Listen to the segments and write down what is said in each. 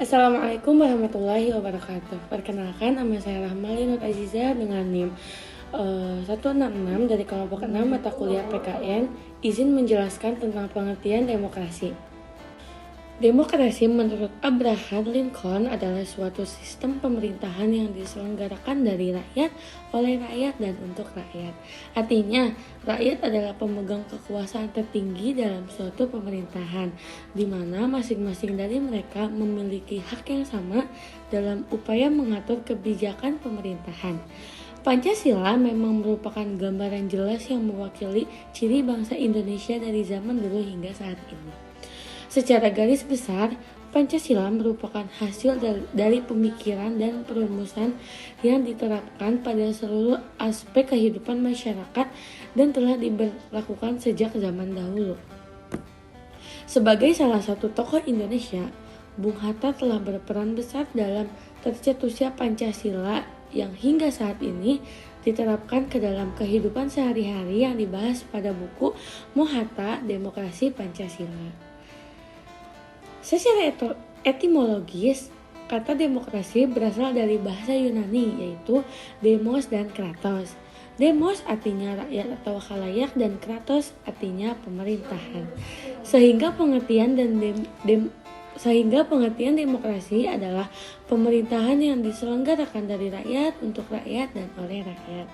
Assalamualaikum warahmatullahi wabarakatuh. Perkenalkan, nama saya Rahmali Nur Aziza dengan NIM 166 dari kelompok 6 mata kuliah PKN. Izin menjelaskan tentang pengertian demokrasi. Demokrasi menurut Abraham Lincoln adalah suatu sistem pemerintahan yang diselenggarakan dari rakyat, oleh rakyat, dan untuk rakyat. Artinya, rakyat adalah pemegang kekuasaan tertinggi dalam suatu pemerintahan, di mana masing-masing dari mereka memiliki hak yang sama dalam upaya mengatur kebijakan pemerintahan. Pancasila memang merupakan gambaran jelas yang mewakili ciri bangsa Indonesia dari zaman dulu hingga saat ini. Secara garis besar, Pancasila merupakan hasil dari pemikiran dan perumusan yang diterapkan pada seluruh aspek kehidupan masyarakat dan telah diberlakukan sejak zaman dahulu. Sebagai salah satu tokoh Indonesia, Bung Hatta telah berperan besar dalam tercetusnya Pancasila yang hingga saat ini diterapkan ke dalam kehidupan sehari-hari yang dibahas pada buku Mohatta Demokrasi Pancasila. Secara etimologis, kata demokrasi berasal dari bahasa Yunani, yaitu demos dan kratos. Demos artinya rakyat atau khalayak dan kratos artinya pemerintahan. Sehingga pengertian demokrasi adalah pemerintahan yang diselenggarakan dari rakyat, untuk rakyat, dan oleh rakyat.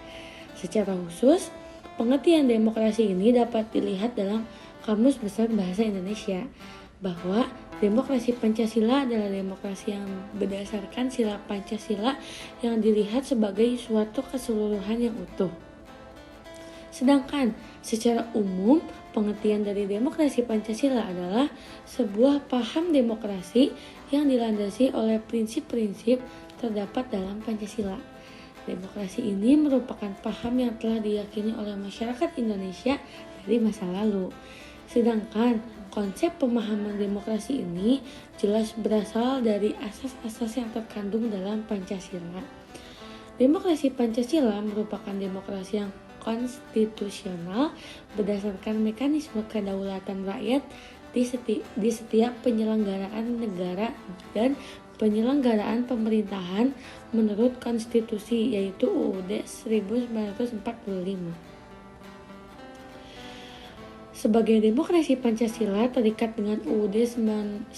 Secara khusus, pengertian demokrasi ini dapat dilihat dalam Kamus Besar Bahasa Indonesia, bahwa demokrasi Pancasila adalah demokrasi yang berdasarkan sila Pancasila yang dilihat sebagai suatu keseluruhan yang utuh. Sedangkan secara umum, pengertian dari demokrasi Pancasila adalah sebuah paham demokrasi yang dilandasi oleh prinsip-prinsip terdapat dalam Pancasila. Demokrasi ini merupakan paham yang telah diyakini oleh masyarakat Indonesia dari masa lalu. Sedangkan konsep pemahaman demokrasi ini jelas berasal dari asas-asas yang terkandung dalam Pancasila. Demokrasi Pancasila merupakan demokrasi yang konstitusional berdasarkan mekanisme kedaulatan rakyat di setiap penyelenggaraan negara dan penyelenggaraan pemerintahan menurut konstitusi, yaitu UUD 1945. Sebagai demokrasi Pancasila terikat dengan UUD 1945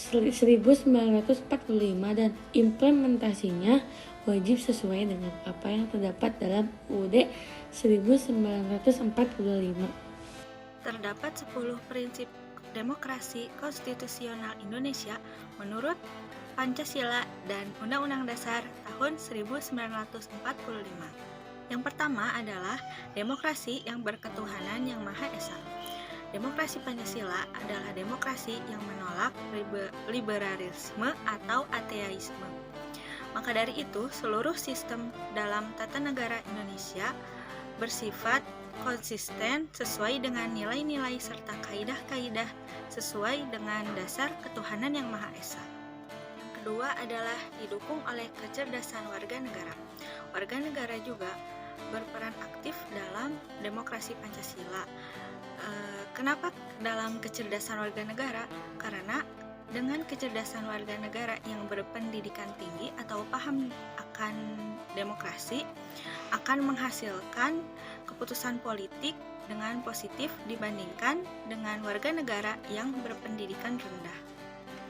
dan implementasinya wajib sesuai dengan apa yang terdapat dalam UUD 1945. Terdapat 10 prinsip demokrasi konstitusional Indonesia menurut Pancasila dan Undang-Undang Dasar tahun 1945. Yang pertama adalah demokrasi yang berketuhanan yang Maha Esa. Demokrasi Pancasila adalah demokrasi yang menolak liberalisme atau ateisme. Maka dari itu, seluruh sistem dalam tata negara Indonesia bersifat konsisten sesuai dengan nilai-nilai serta kaidah-kaidah sesuai dengan dasar ketuhanan yang Maha Esa. Yang kedua adalah didukung oleh kecerdasan warga negara. Warga negara juga berperan aktif dalam demokrasi Pancasila. Kenapa dalam kecerdasan warga negara? Karena dengan kecerdasan warga negara yang berpendidikan tinggi atau paham akan demokrasi akan menghasilkan keputusan politik dengan positif dibandingkan dengan warga negara yang berpendidikan rendah.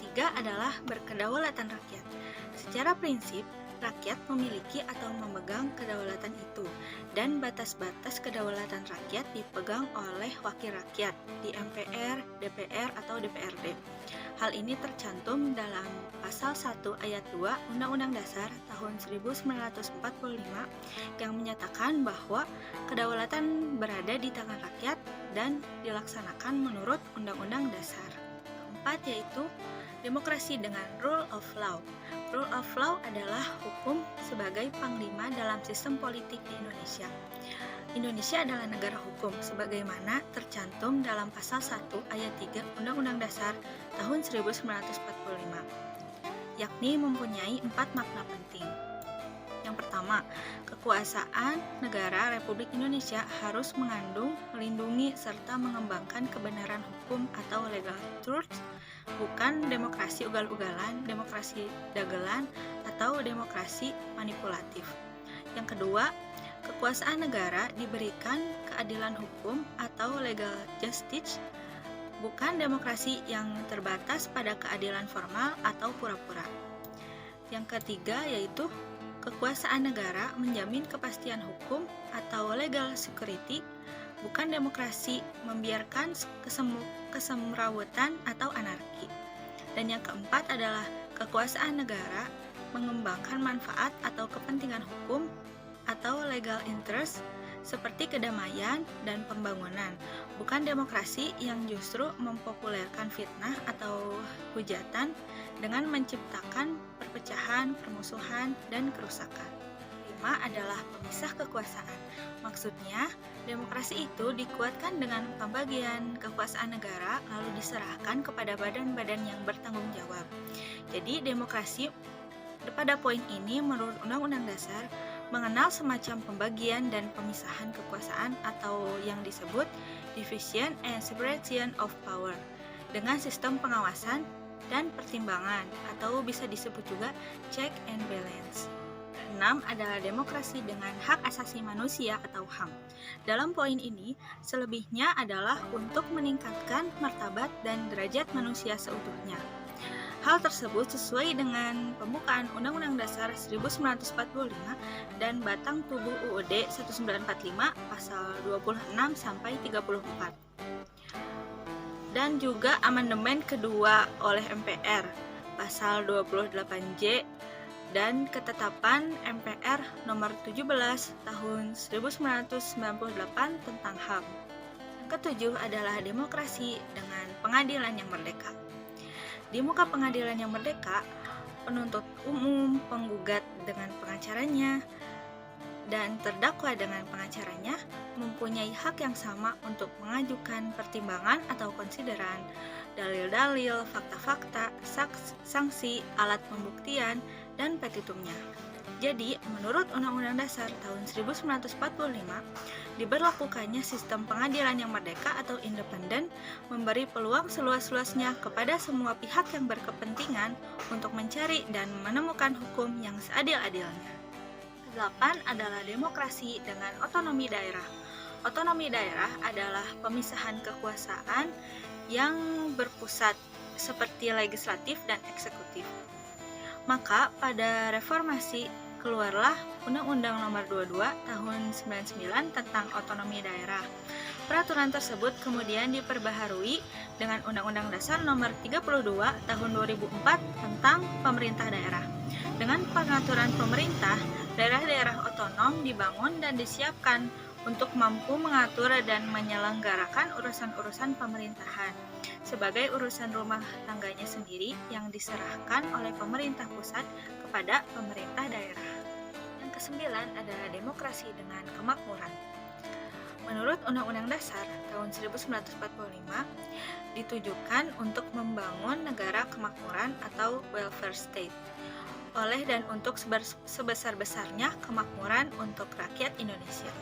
Ketiga adalah berkedaulatan rakyat. Secara prinsip, rakyat memiliki atau memegang kedaulatan itu, dan batas-batas kedaulatan rakyat dipegang oleh wakil rakyat di MPR, DPR, atau DPRD. Hal ini tercantum dalam pasal 1 ayat 2 Undang-Undang Dasar tahun 1945 yang menyatakan bahwa kedaulatan berada di tangan rakyat dan dilaksanakan menurut Undang-Undang Dasar. Keempat yaitu demokrasi dengan rule of law. Rule of law adalah hukum sebagai panglima dalam sistem politik di Indonesia. Indonesia adalah negara hukum sebagaimana tercantum dalam pasal 1 ayat 3 Undang-Undang Dasar tahun 1945, yakni mempunyai 4 makna penting. Yang pertama, kekuasaan negara Republik Indonesia harus mengandung, melindungi, serta mengembangkan kebenaran hukum atau legal truth, bukan demokrasi ugal-ugalan, demokrasi dagelan, atau demokrasi manipulatif. Yang kedua, kekuasaan negara diberikan keadilan hukum atau legal justice, bukan demokrasi yang terbatas pada keadilan formal atau pura-pura. Yang ketiga yaitu kekuasaan negara menjamin kepastian hukum atau legal security, bukan demokrasi membiarkan kesemrawutan atau anarki. Dan yang keempat adalah kekuasaan negara mengembangkan manfaat atau kepentingan hukum atau legal interest seperti kedamaian dan pembangunan, bukan demokrasi yang justru mempopulerkan fitnah atau hujatan dengan menciptakan perpecahan, permusuhan, dan kerusakan. Kelima adalah pemisah kekuasaan. Maksudnya, demokrasi itu dikuatkan dengan pembagian kekuasaan negara lalu diserahkan kepada badan-badan yang bertanggung jawab. Jadi, demokrasi pada poin ini menurut Undang-Undang Dasar mengenal semacam pembagian dan pemisahan kekuasaan atau yang disebut division and separation of power dengan sistem pengawasan dan pertimbangan atau bisa disebut juga check and balance. 6 adalah demokrasi dengan hak asasi manusia atau HAM. Dalam poin ini, selebihnya adalah untuk meningkatkan martabat dan derajat manusia seutuhnya. Hal tersebut sesuai dengan pembukaan Undang-Undang Dasar 1945 dan batang tubuh UUD 1945 pasal 26 sampai 34. Dan juga amandemen kedua oleh MPR pasal 28J dan ketetapan MPR nomor 17 tahun 1998 tentang HAM. Yang ketujuh adalah demokrasi dengan pengadilan yang merdeka. Di muka pengadilan yang merdeka, penuntut umum, penggugat dengan pengacaranya, dan terdakwa dengan pengacaranya mempunyai hak yang sama untuk mengajukan pertimbangan atau konsideran, dalil-dalil, fakta-fakta, sanksi, alat pembuktian, dan petitumnya. Jadi, menurut Undang-Undang Dasar tahun 1945, diberlakukannya sistem pengadilan yang merdeka atau independen memberi peluang seluas-luasnya kepada semua pihak yang berkepentingan untuk mencari dan menemukan hukum yang seadil-adilnya. Kedelapan adalah demokrasi dengan otonomi daerah. Otonomi daerah adalah pemisahan kekuasaan yang berpusat seperti legislatif dan eksekutif. Maka pada reformasi keluarlah Undang-Undang Nomor 22 Tahun 99 tentang Otonomi Daerah. Peraturan tersebut kemudian diperbaharui dengan Undang-Undang Dasar Nomor 32 Tahun 2004 tentang Pemerintah Daerah. Dengan pengaturan pemerintah, daerah-daerah otonom dibangun dan disiapkan untuk mampu mengatur dan menyelenggarakan urusan-urusan pemerintahan sebagai urusan rumah tangganya sendiri yang diserahkan oleh pemerintah pusat kepada pemerintah daerah. Yang kesembilan adalah demokrasi dengan kemakmuran. Menurut Undang-Undang Dasar tahun 1945 ditujukan untuk membangun negara kemakmuran atau welfare state oleh dan untuk sebesar-besarnya kemakmuran untuk rakyat Indonesia.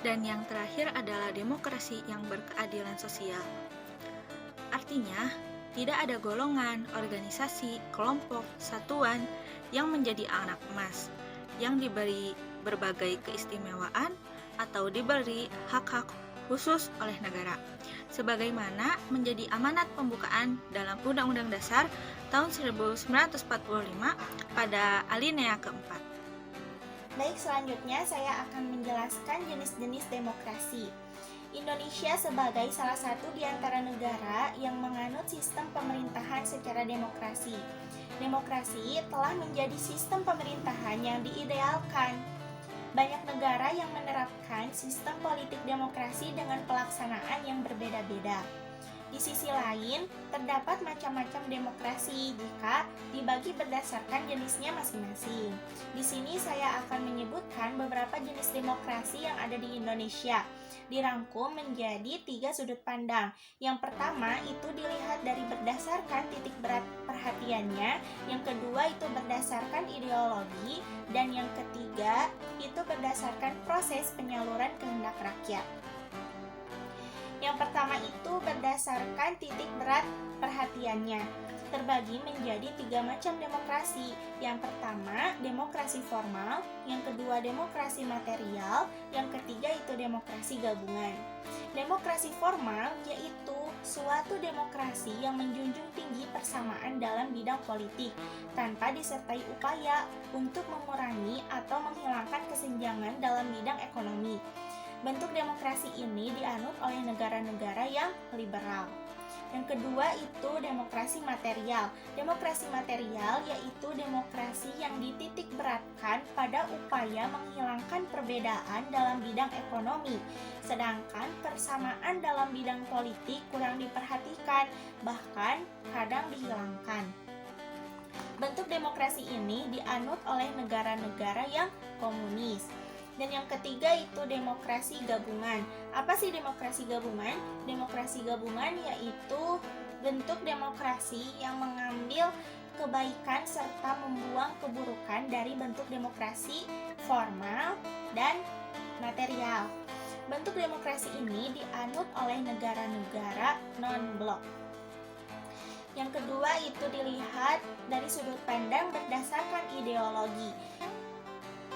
Dan yang terakhir adalah demokrasi yang berkeadilan sosial. Artinya, tidak ada golongan, organisasi, kelompok, satuan yang menjadi anak emas, yang diberi berbagai keistimewaan atau diberi hak-hak khusus oleh negara, sebagaimana menjadi amanat pembukaan dalam Undang-Undang Dasar tahun 1945 pada alinea keempat. Baik, selanjutnya saya akan menjelaskan jenis-jenis demokrasi. Indonesia sebagai salah satu di antara negara yang menganut sistem pemerintahan secara demokrasi. Demokrasi telah menjadi sistem pemerintahan yang diidealkan. Banyak negara yang menerapkan sistem politik demokrasi dengan pelaksanaan yang berbeda-beda. Di sisi lain, terdapat macam-macam demokrasi jika dibagi berdasarkan jenisnya masing-masing. Di sini saya akan menyebutkan beberapa jenis demokrasi yang ada di Indonesia, dirangkum menjadi 3 sudut pandang. Yang pertama itu dilihat dari berdasarkan titik berat perhatiannya, yang kedua itu berdasarkan ideologi, dan yang ketiga itu berdasarkan proses penyaluran kehendak rakyat. Yang pertama itu berdasarkan titik berat perhatiannya. Terbagi menjadi 3 macam demokrasi. Yang pertama, demokrasi formal, yang kedua demokrasi material, yang ketiga itu demokrasi gabungan. Demokrasi formal yaitu suatu demokrasi yang menjunjung tinggi persamaan dalam bidang politik tanpa disertai upaya untuk mengurangi atau menghilangkan kesenjangan dalam bidang ekonomi. Bentuk demokrasi ini dianut oleh negara-negara yang liberal. Yang kedua itu demokrasi material. Demokrasi material yaitu demokrasi yang dititik beratkan pada upaya menghilangkan perbedaan dalam bidang ekonomi, sedangkan persamaan dalam bidang politik kurang diperhatikan, bahkan kadang dihilangkan. Bentuk demokrasi ini dianut oleh negara-negara yang komunis. Dan yang ketiga itu demokrasi gabungan. Apa sih demokrasi gabungan? Demokrasi gabungan yaitu bentuk demokrasi yang mengambil kebaikan serta membuang keburukan dari bentuk demokrasi formal dan material. Bentuk demokrasi ini dianut oleh negara-negara non-blok. Yang kedua itu dilihat dari sudut pandang berdasarkan ideologi.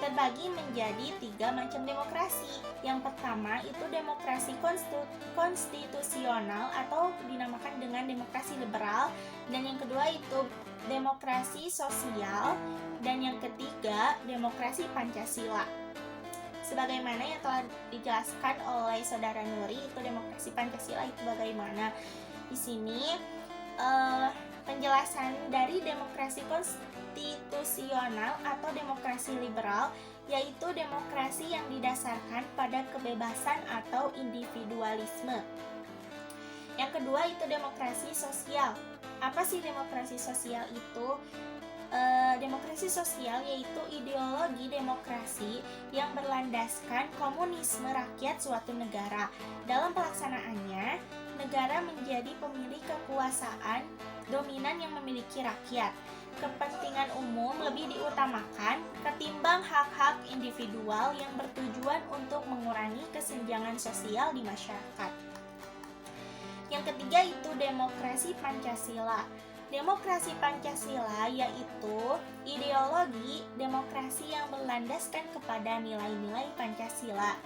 Terbagi menjadi 3 macam demokrasi. Yang pertama itu demokrasi konstitusional atau dinamakan dengan demokrasi liberal, dan yang kedua itu demokrasi sosial, dan yang ketiga demokrasi Pancasila. Sebagaimana yang telah dijelaskan oleh Saudara Nuri, itu demokrasi Pancasila itu bagaimana. Di sini penjelasan dari demokrasi konstitusional atau demokrasi liberal yaitu demokrasi yang didasarkan pada kebebasan atau individualisme. Yang kedua itu demokrasi sosial. Apa sih demokrasi sosial itu? Demokrasi sosial yaitu ideologi demokrasi yang berlandaskan komunisme rakyat suatu negara. Dalam pelaksanaannya, negara menjadi pemilik kekuasaan dominan yang memiliki rakyat. Kepentingan umum lebih diutamakan ketimbang hak-hak individual yang bertujuan untuk mengurangi kesenjangan sosial di masyarakat. Yang ketiga itu demokrasi Pancasila. Demokrasi Pancasila yaitu ideologi demokrasi yang berlandaskan kepada nilai-nilai Pancasila.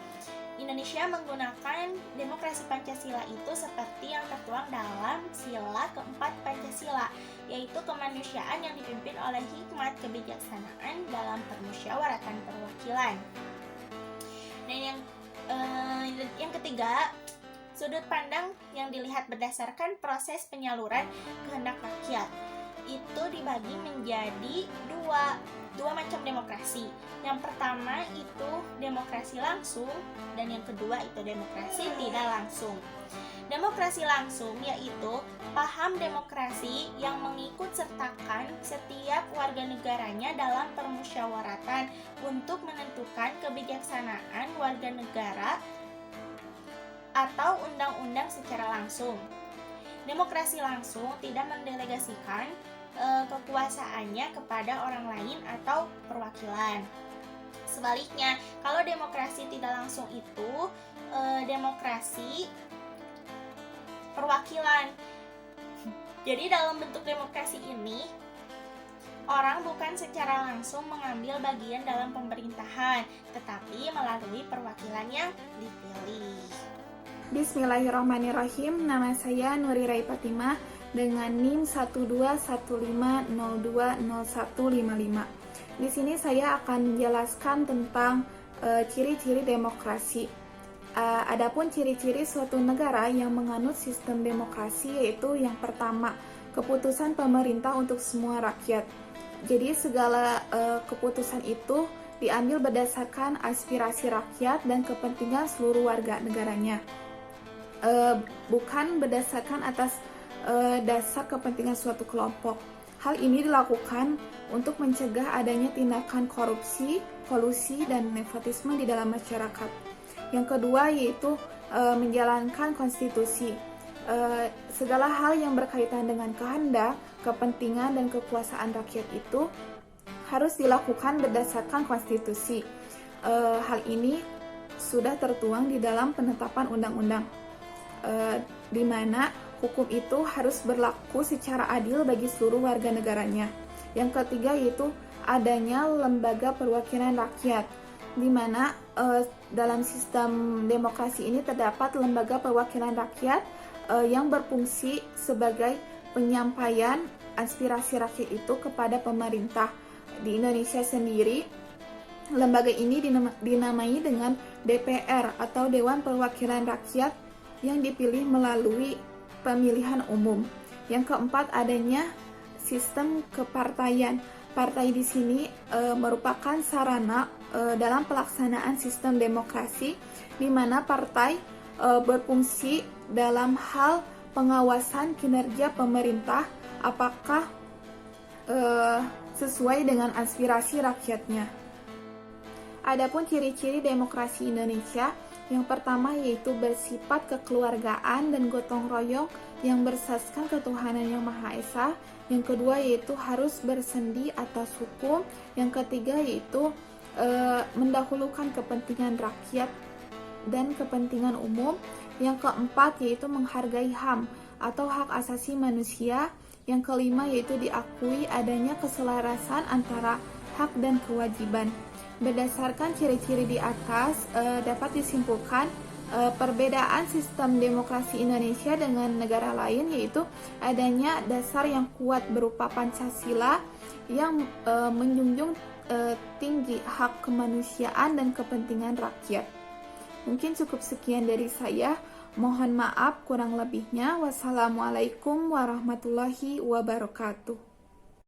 Indonesia menggunakan demokrasi Pancasila itu seperti yang tertuang dalam sila keempat Pancasila, yaitu kemanusiaan yang dipimpin oleh hikmat kebijaksanaan dalam permusyawaratan perwakilan. Dan yang ketiga, sudut pandang yang dilihat berdasarkan proses penyaluran kehendak rakyat. Itu dibagi menjadi dua macam demokrasi. Yang pertama itu demokrasi langsung, dan yang kedua itu demokrasi tidak langsung. Demokrasi langsung yaitu paham demokrasi yang mengikut sertakan setiap warga negaranya dalam permusyawaratan untuk menentukan kebijaksanaan warga negara atau undang-undang secara langsung. Demokrasi langsung tidak mendelegasikan kekuasaannya kepada orang lain atau perwakilan. Sebaliknya, kalau demokrasi tidak langsung itu demokrasi perwakilan. Jadi dalam bentuk demokrasi ini, orang bukan secara langsung mengambil bagian dalam pemerintahan, tetapi melalui perwakilan yang dipilih. Bismillahirrahmanirrahim. Nama saya Nuri Rai Fatimah dengan NIM 12150200155. Di sini saya akan menjelaskan tentang ciri-ciri demokrasi. Adapun ciri-ciri suatu negara yang menganut sistem demokrasi yaitu yang pertama, keputusan pemerintah untuk semua rakyat. Jadi segala keputusan itu diambil berdasarkan aspirasi rakyat dan kepentingan seluruh warga negaranya. Bukan berdasarkan atas dasar kepentingan suatu kelompok. Hal ini dilakukan untuk mencegah adanya tindakan korupsi, kolusi, dan nepotisme di dalam masyarakat. Yang kedua yaitu menjalankan konstitusi. Segala hal yang berkaitan dengan kehendak, kepentingan, dan kekuasaan rakyat itu harus dilakukan berdasarkan konstitusi. Hal ini sudah tertuang di dalam penetapan undang-undang. di mana hukum itu harus berlaku secara adil bagi seluruh warga negaranya. Yang ketiga yaitu adanya lembaga perwakilan rakyat, di mana dalam sistem demokrasi ini terdapat lembaga perwakilan rakyat yang berfungsi sebagai penyampaian aspirasi rakyat itu kepada pemerintah. Di Indonesia sendiri, lembaga ini dinamai dengan DPR atau Dewan Perwakilan Rakyat yang dipilih melalui pemilihan umum. Yang keempat, adanya sistem kepartaian. Partai di sini merupakan sarana dalam pelaksanaan sistem demokrasi, di mana partai berfungsi dalam hal pengawasan kinerja pemerintah apakah sesuai dengan aspirasi rakyatnya. Adapun ciri-ciri demokrasi Indonesia, yang pertama yaitu bersifat kekeluargaan dan gotong royong yang bersaskan ketuhanan yang Maha Esa. Yang kedua yaitu harus bersendi atas hukum. Yang ketiga yaitu mendahulukan kepentingan rakyat dan kepentingan umum. Yang keempat yaitu menghargai HAM atau hak asasi manusia. Yang kelima yaitu diakui adanya keselarasan antara hak dan kewajiban. Berdasarkan ciri-ciri di atas, dapat disimpulkan perbedaan sistem demokrasi Indonesia dengan negara lain yaitu adanya dasar yang kuat berupa Pancasila yang menjunjung tinggi hak kemanusiaan dan kepentingan rakyat. Mungkin cukup sekian dari saya. Mohon maaf kurang lebihnya. Wassalamualaikum warahmatullahi wabarakatuh.